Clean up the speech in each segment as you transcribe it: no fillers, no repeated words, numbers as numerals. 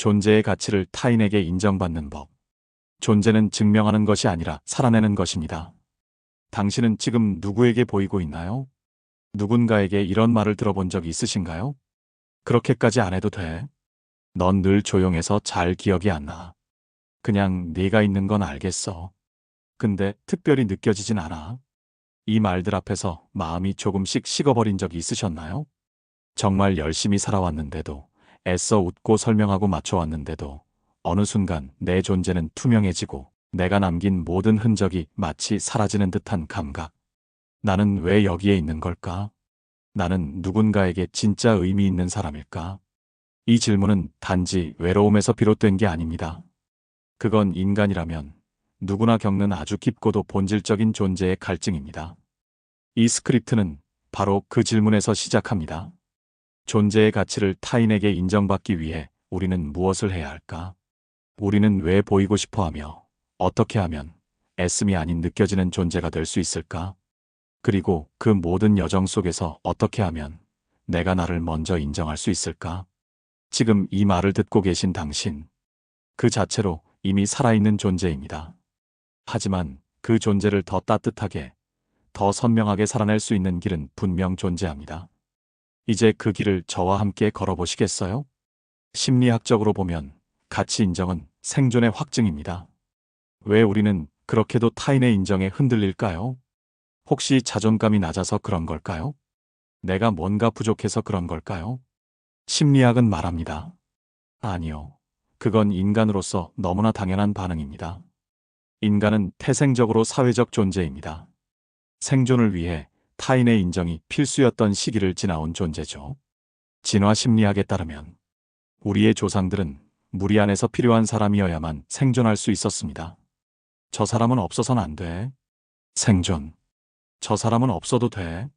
존재의 가치를 타인에게 인정받는 법. 존재는 증명하는 것이 아니라 살아내는 것입니다. 당신은 지금 누구에게 보이고 있나요? 누군가에게 이런 말을 들어본 적 있으신가요? 그렇게까지 안 해도 돼. 넌 늘 조용해서 잘 기억이 안 나. 그냥 네가 있는 건 알겠어. 근데 특별히 느껴지진 않아. 이 말들 앞에서 마음이 조금씩 식어버린 적이 있으셨나요? 정말 열심히 살아왔는데도, 애써 웃고 설명하고 맞춰왔는데도 어느 순간 내 존재는 투명해지고 내가 남긴 모든 흔적이 마치 사라지는 듯한 감각. 나는 왜 여기에 있는 걸까? 나는 누군가에게 진짜 의미 있는 사람일까? 이 질문은 단지 외로움에서 비롯된 게 아닙니다. 그건 인간이라면 누구나 겪는 아주 깊고도 본질적인 존재의 갈증입니다. 이 스크립트는 바로 그 질문에서 시작합니다. 존재의 가치를 타인에게 인정받기 위해 우리는 무엇을 해야 할까? 우리는 왜 보이고 싶어 하며 어떻게 하면 애씀이 아닌 느껴지는 존재가 될 수 있을까? 그리고 그 모든 여정 속에서 어떻게 하면 내가 나를 먼저 인정할 수 있을까? 지금 이 말을 듣고 계신 당신, 그 자체로 이미 살아있는 존재입니다. 하지만 그 존재를 더 따뜻하게, 더 선명하게 살아낼 수 있는 길은 분명 존재합니다. 이제 그 길을 저와 함께 걸어보시겠어요? 심리학적으로 보면 가치 인정은 생존의 확증입니다. 왜 우리는 그렇게도 타인의 인정에 흔들릴까요? 혹시 자존감이 낮아서 그런 걸까요? 내가 뭔가 부족해서 그런 걸까요? 심리학은 말합니다. 아니요. 그건 인간으로서 너무나 당연한 반응입니다. 인간은 태생적으로 사회적 존재입니다. 생존을 위해 타인의 인정이 필수였던 시기를 지나온 존재죠. 진화 심리학에 따르면 우리의 조상들은 무리 안에서 필요한 사람이어야만 생존할 수 있었습니다. 저 사람은 없어선 안 돼. 생존. 저 사람은 없어도 돼.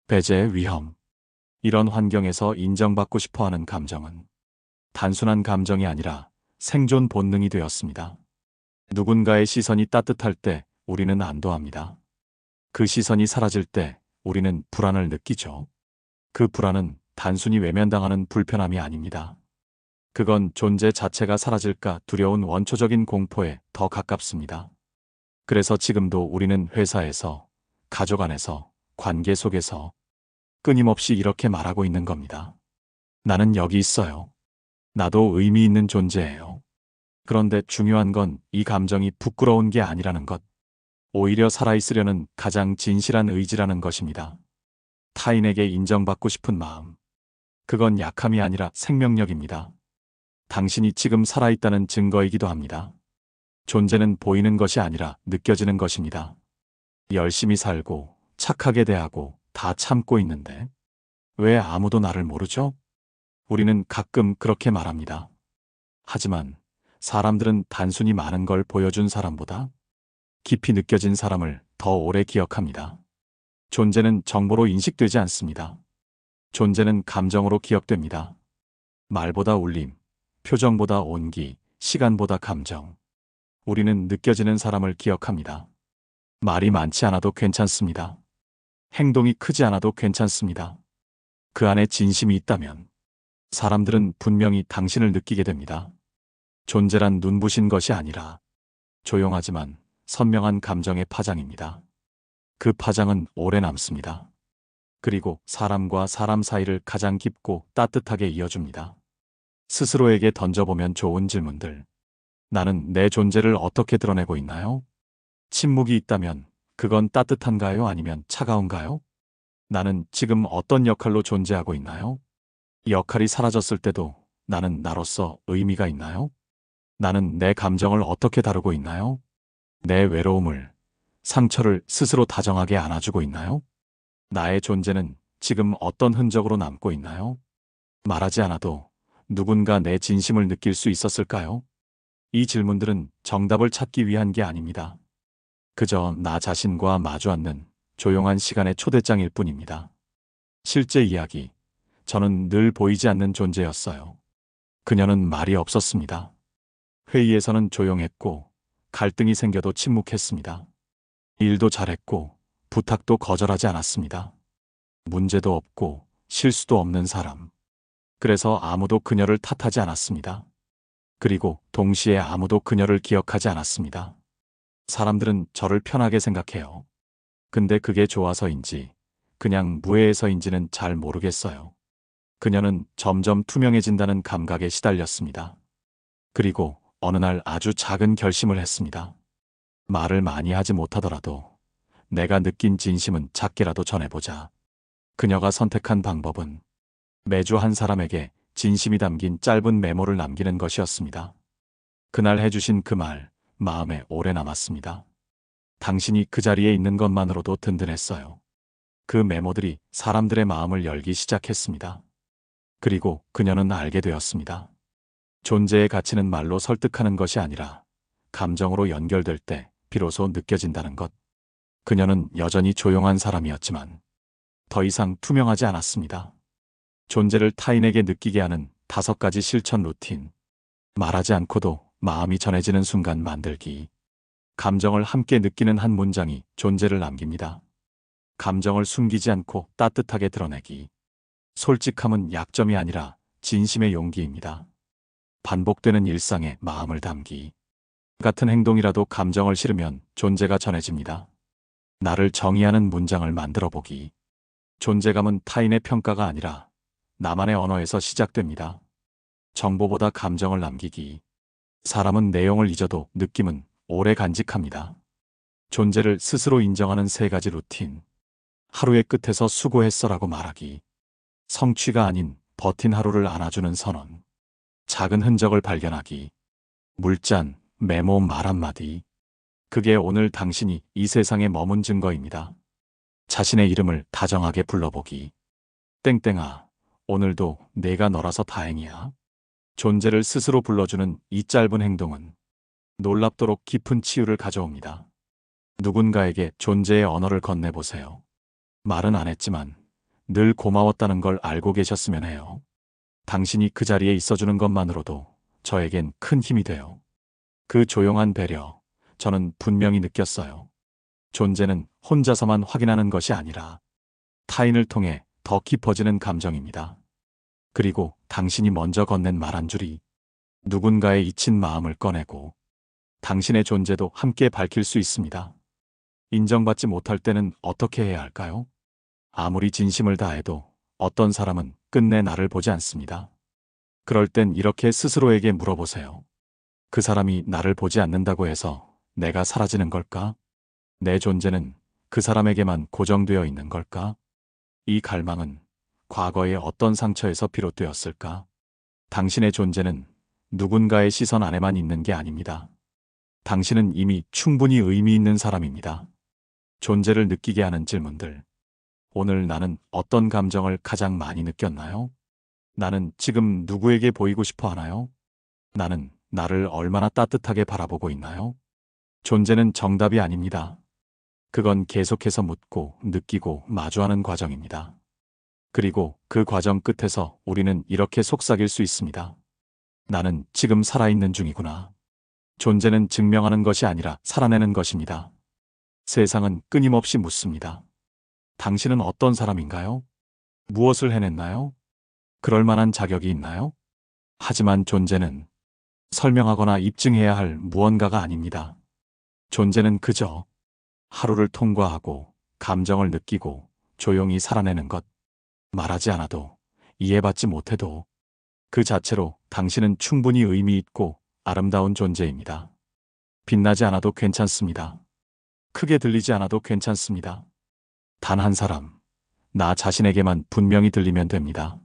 배제, 위험. 이런 환경에서 인정받고 싶어 하는 감정은 단순한 감정이 아니라 생존 본능이 되었습니다. 누군가의 시선이 따뜻할 때 우리는 안도합니다. 그 시선이 사라질 때 우리는 불안을 느끼죠. 그 불안은 단순히 외면당하는 불편함이 아닙니다. 그건 존재 자체가 사라질까 두려운 원초적인 공포에 더 가깝습니다. 그래서 지금도 우리는 회사에서, 가족 안에서, 관계 속에서 끊임없이 이렇게 말하고 있는 겁니다. 나는 여기 있어요. 나도 의미 있는 존재예요. 그런데 중요한 건 이 감정이 부끄러운 게 아니라는 것. 오히려 살아있으려는 가장 진실한 의지라는 것입니다. 타인에게 인정받고 싶은 마음. 그건 약함이 아니라 생명력입니다. 당신이 지금 살아있다는 증거이기도 합니다. 존재는 보이는 것이 아니라 느껴지는 것입니다. 열심히 살고, 착하게 대하고, 다 참고 있는데 왜 아무도 나를 모르죠? 우리는 가끔 그렇게 말합니다. 하지만 사람들은 단순히 많은 걸 보여준 사람보다 깊이 느껴진 사람을 더 오래 기억합니다. 존재는 정보로 인식되지 않습니다. 존재는 감정으로 기억됩니다. 말보다 울림, 표정보다 온기, 시간보다 감정. 우리는 느껴지는 사람을 기억합니다. 말이 많지 않아도 괜찮습니다. 행동이 크지 않아도 괜찮습니다. 그 안에 진심이 있다면 사람들은 분명히 당신을 느끼게 됩니다. 존재란 눈부신 것이 아니라 조용하지만 선명한 감정의 파장입니다. 그 파장은 오래 남습니다. 그리고 사람과 사람 사이를 가장 깊고 따뜻하게 이어줍니다. 스스로에게 던져보면 좋은 질문들. 나는 내 존재를 어떻게 드러내고 있나요? 침묵이 있다면 그건 따뜻한가요? 아니면 차가운가요? 나는 지금 어떤 역할로 존재하고 있나요? 역할이 사라졌을 때도 나는 나로서 의미가 있나요? 나는 내 감정을 어떻게 다루고 있나요? 내 외로움을, 상처를 스스로 다정하게 안아주고 있나요? 나의 존재는 지금 어떤 흔적으로 남고 있나요? 말하지 않아도 누군가 내 진심을 느낄 수 있었을까요? 이 질문들은 정답을 찾기 위한 게 아닙니다. 그저 나 자신과 마주 앉는 조용한 시간의 초대장일 뿐입니다. 실제 이야기, 저는 늘 보이지 않는 존재였어요. 그녀는 말이 없었습니다. 회의에서는 조용했고, 갈등이 생겨도 침묵했습니다. 일도 잘했고, 부탁도 거절하지 않았습니다. 문제도 없고, 실수도 없는 사람. 그래서 아무도 그녀를 탓하지 않았습니다. 그리고 동시에 아무도 그녀를 기억하지 않았습니다. 사람들은 저를 편하게 생각해요. 근데 그게 좋아서인지 그냥 무해해서인지는 잘 모르겠어요. 그녀는 점점 투명해진다는 감각에 시달렸습니다. 그리고 어느 날 아주 작은 결심을 했습니다. 말을 많이 하지 못하더라도 내가 느낀 진심은 작게라도 전해보자. 그녀가 선택한 방법은 매주 한 사람에게 진심이 담긴 짧은 메모를 남기는 것이었습니다. 그날 해주신 그 말, 마음에 오래 남았습니다. 당신이 그 자리에 있는 것만으로도 든든했어요. 그 메모들이 사람들의 마음을 열기 시작했습니다. 그리고 그녀는 알게 되었습니다. 존재의 가치는 말로 설득하는 것이 아니라 감정으로 연결될 때 비로소 느껴진다는 것. 그녀는 여전히 조용한 사람이었지만 더 이상 투명하지 않았습니다. 존재를 타인에게 느끼게 하는 5가지 실천 루틴. 말하지 않고도 마음이 전해지는 순간 만들기. 감정을 함께 느끼는 한 문장이 존재를 남깁니다. 감정을 숨기지 않고 따뜻하게 드러내기. 솔직함은 약점이 아니라 진심의 용기입니다. 반복되는 일상에 마음을 담기. 같은 행동이라도 감정을 실으면 존재가 전해집니다. 나를 정의하는 문장을 만들어 보기. 존재감은 타인의 평가가 아니라 나만의 언어에서 시작됩니다. 정보보다 감정을 남기기. 사람은 내용을 잊어도 느낌은 오래 간직합니다. 존재를 스스로 인정하는 3가지 루틴. 하루의 끝에서 수고했어라고 말하기. 성취가 아닌 버틴 하루를 안아주는 선언. 작은 흔적을 발견하기. 물잔, 메모 말 한마디. 그게 오늘 당신이 이 세상에 머문 증거입니다. 자신의 이름을 다정하게 불러보기. 땡땡아, 오늘도 내가 너라서 다행이야. 존재를 스스로 불러주는 이 짧은 행동은 놀랍도록 깊은 치유를 가져옵니다. 누군가에게 존재의 언어를 건네보세요. 말은 안 했지만 늘 고마웠다는 걸 알고 계셨으면 해요. 당신이 그 자리에 있어주는 것만으로도 저에겐 큰 힘이 돼요. 그 조용한 배려, 저는 분명히 느꼈어요. 존재는 혼자서만 확인하는 것이 아니라 타인을 통해 더 깊어지는 감정입니다. 그리고 당신이 먼저 건넨 말 한 줄이 누군가의 잊힌 마음을 꺼내고 당신의 존재도 함께 밝힐 수 있습니다. 인정받지 못할 때는 어떻게 해야 할까요? 아무리 진심을 다해도 어떤 사람은 끝내 나를 보지 않습니다. 그럴 땐 이렇게 스스로에게 물어보세요. 그 사람이 나를 보지 않는다고 해서 내가 사라지는 걸까? 내 존재는 그 사람에게만 고정되어 있는 걸까? 이 갈망은 과거의 어떤 상처에서 비롯되었을까? 당신의 존재는 누군가의 시선 안에만 있는 게 아닙니다. 당신은 이미 충분히 의미 있는 사람입니다. 존재를 느끼게 하는 질문들. 오늘 나는 어떤 감정을 가장 많이 느꼈나요? 나는 지금 누구에게 보이고 싶어 하나요? 나는 나를 얼마나 따뜻하게 바라보고 있나요? 존재는 정답이 아닙니다. 그건 계속해서 묻고 느끼고 마주하는 과정입니다. 그리고 그 과정 끝에서 우리는 이렇게 속삭일 수 있습니다. 나는 지금 살아있는 중이구나. 존재는 증명하는 것이 아니라 살아내는 것입니다. 세상은 끊임없이 묻습니다. 당신은 어떤 사람인가요? 무엇을 해냈나요? 그럴 만한 자격이 있나요? 하지만 존재는 설명하거나 입증해야 할 무언가가 아닙니다. 존재는 그저 하루를 통과하고 감정을 느끼고 조용히 살아내는 것. 말하지 않아도 이해받지 못해도 그 자체로 당신은 충분히 의미 있고 아름다운 존재입니다. 빛나지 않아도 괜찮습니다. 크게 들리지 않아도 괜찮습니다. 단 한 사람, 나 자신에게만 분명히 들리면 됩니다.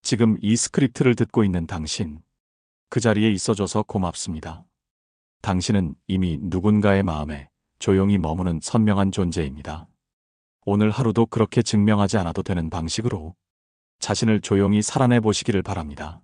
지금 이 스크립트를 듣고 있는 당신, 그 자리에 있어줘서 고맙습니다. 당신은 이미 누군가의 마음에 조용히 머무는 선명한 존재입니다. 오늘 하루도 그렇게 증명하지 않아도 되는 방식으로 자신을 조용히 살아내 보시기를 바랍니다.